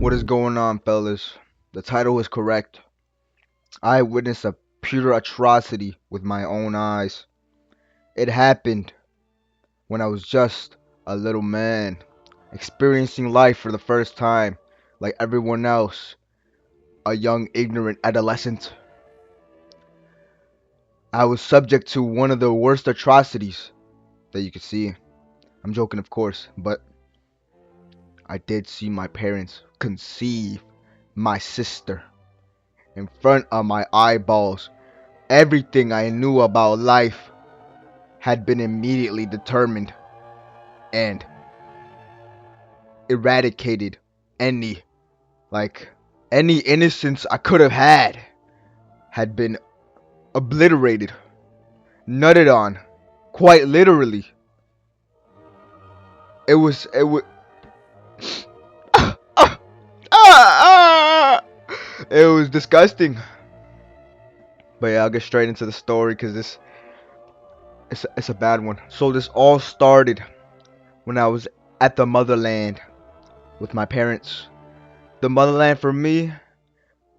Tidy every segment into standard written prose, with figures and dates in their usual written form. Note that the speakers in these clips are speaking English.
What is going on, fellas? The title is correct. I witnessed a pure atrocity with my own eyes. It happened when I was just a little man, experiencing life for the first time, like everyone else, a young, ignorant adolescent. I was subject to one of the worst atrocities that you could see. I'm joking, of course, but I did see my parents conceive my sister in front of my eyeballs. Everything I knew about life had been immediately determined and eradicated. Any, like, any innocence I could have had been obliterated, nutted on, quite literally. It was it was disgusting. But yeah, I'll get straight into the story because it's a bad one. So this all started when I was at the motherland with my parents. The motherland for me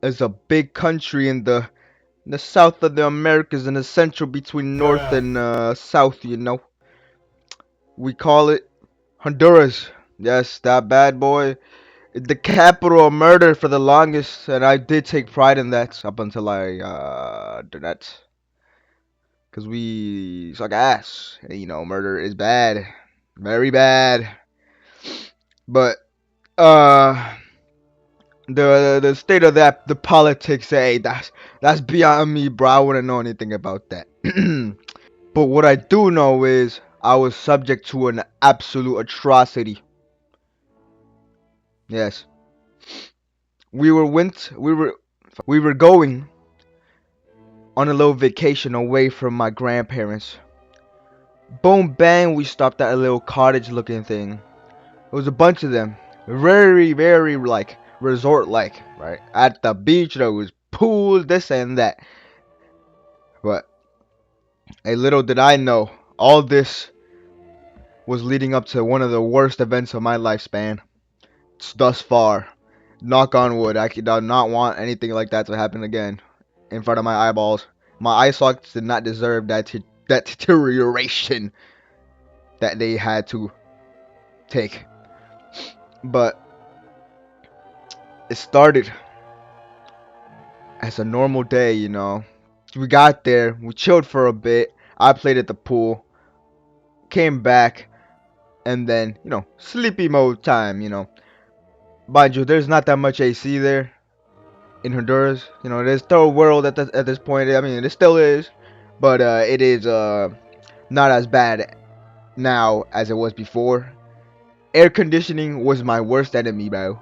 is a big country in the south of the Americas, in the central between north and south. We call it Honduras. Yes, that bad boy. The capital of murder for the longest, and I did take pride in that up until I did that. Cause we suck ass. Murder is bad, very bad. But uh, the state of the politics, hey, that's beyond me, bro. I wouldn't know anything about that. But what I do know is I was subject to an absolute atrocity. Yes, we were going on a little vacation away from my grandparents. Boom bang, we stopped at a little cottage looking thing. It was a bunch of them, very very like resort like, right? At the beach there was pools, this and that. But a little did I know, all this was leading up to one of the worst events of my lifespan thus far. Knock on wood, I do not want anything like that to happen again in front of my eyeballs. My eye sockets did not deserve that deterioration that they had to take. But it started as a. We got there, we chilled for a bit. I played at the pool, came back, and then, sleepy mode time. Mind you, there's not that much AC there in Honduras. There's third world at this point. I mean, it still is, but it is not as bad now as it was before. Air conditioning was my worst enemy, bro.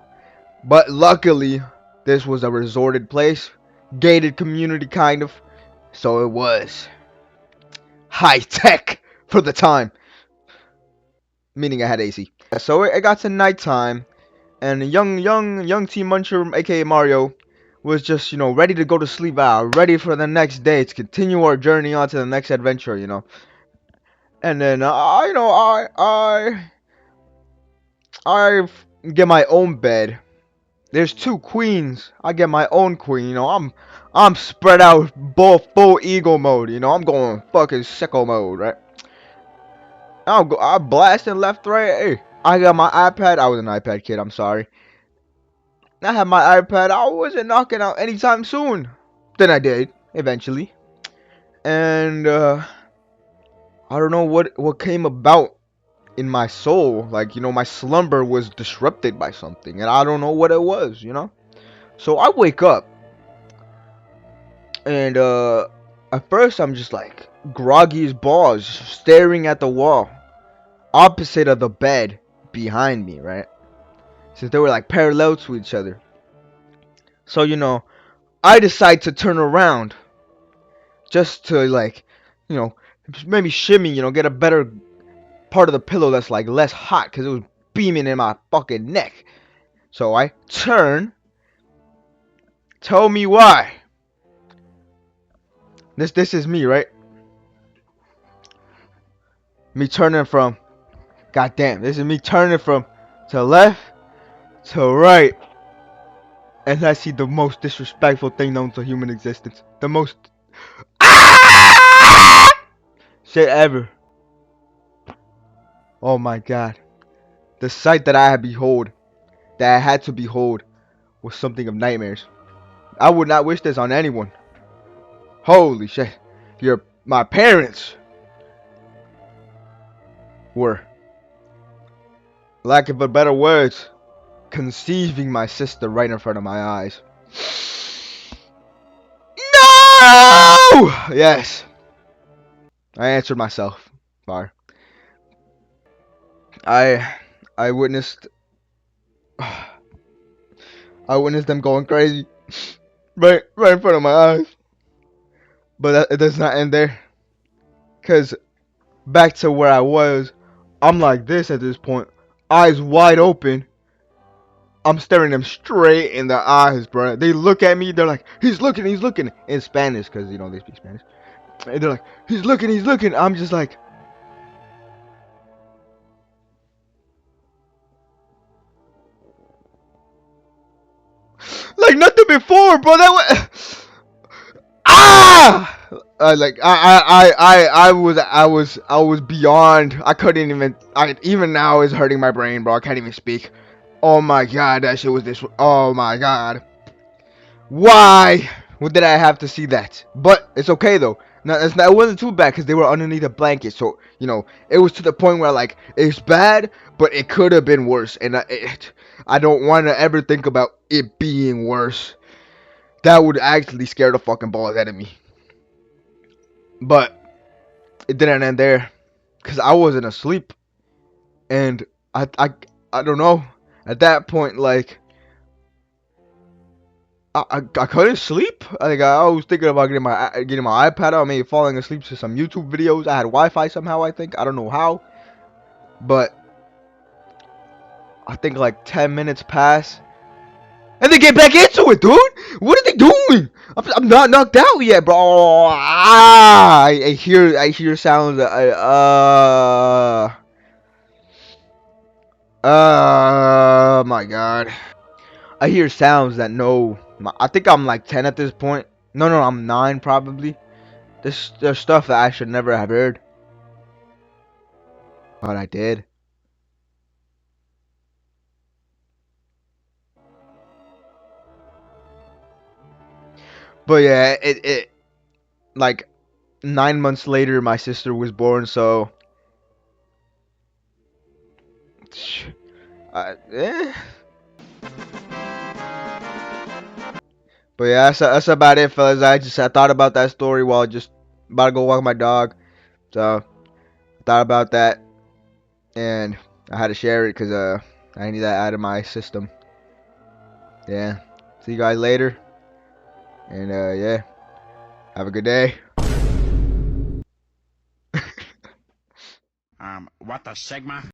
But luckily, this was a resorted place, gated community kind of, so it was high tech for the time. Meaning I had AC. So it got to nighttime, and young TMuncher, aka Mario, was just ready to go to sleep, ready for the next day to continue our journey on to the next adventure. And then I get my own bed. There's two queens. I get my own queen. I'm spread out, both full ego mode. I'm going fucking sicko mode, right? I'm blasting left, right. Hey, I got my iPad. I was an iPad kid. I'm sorry. I had my iPad. I wasn't knocking out anytime soon. Then I did eventually, and I don't know what came about in my soul. Like, my slumber was disrupted by something, and I don't know what it was. So I wake up, and at first I'm just like groggy as balls, staring at the wall opposite of the bed behind me, right? Since they were like parallel to each other. So I decide to turn around just to, like, you know, maybe shimmy, get a better part of the pillow that's like less hot because it was beaming in my fucking neck. So I turn. Tell me why. This is me, right? Me turning from. Goddamn, this is me turning from to left to right. and I see the most disrespectful thing known to human existence. The most ah! Shit ever. Oh my god. The sight that that I had to behold, was something of nightmares. I would not wish this on anyone. Holy shit. My parents were, lack of a better words, conceiving my sister right in front of my eyes. No! Yes. I answered myself. Far. I I witnessed I witnessed them going crazy right in front of my eyes. But it does not end there. Cause back to where I was, I'm like this at this point, eyes wide open. I'm staring them straight in the eyes, bro. They look at me. They're like, he's looking in Spanish, cause you know they speak Spanish. And they're like, he's looking. I'm just like, nothing before, bro. That was ah. I was beyond. I couldn't even. Even now it's hurting my brain, bro. I can't even speak. Oh my god, that shit was this. Oh my god. Why? What did I have to see that? But it's okay though. No, it wasn't too bad because they were underneath a blanket. So you know, it was to the point where like it's bad, but it could have been worse. And I don't want to ever think about it being worse. That would actually scare the fucking balls out of me. But it didn't end there, because I wasn't asleep, and I I I don't know. At that point, like I couldn't sleep. I was thinking about getting my iPad out, maybe falling asleep to some YouTube videos. I had Wi-Fi somehow. I think I don't know how, but I think like 10 minutes pass, and they get back into it, dude. What are they doing? I'm not knocked out yet, bro. I hear sounds. My God. I hear sounds that no. I think I'm like 10 at this point. No, I'm 9 probably. There's stuff that I should never have heard, but I did. But yeah, it like 9 months later, my sister was born. So, eh. But yeah, that's about it, fellas. I thought about that story while just about to go walk my dog. So I thought about that, and I had to share it because I need that out of my system. Yeah. See you guys later, and yeah, have a good day. What the Sigma?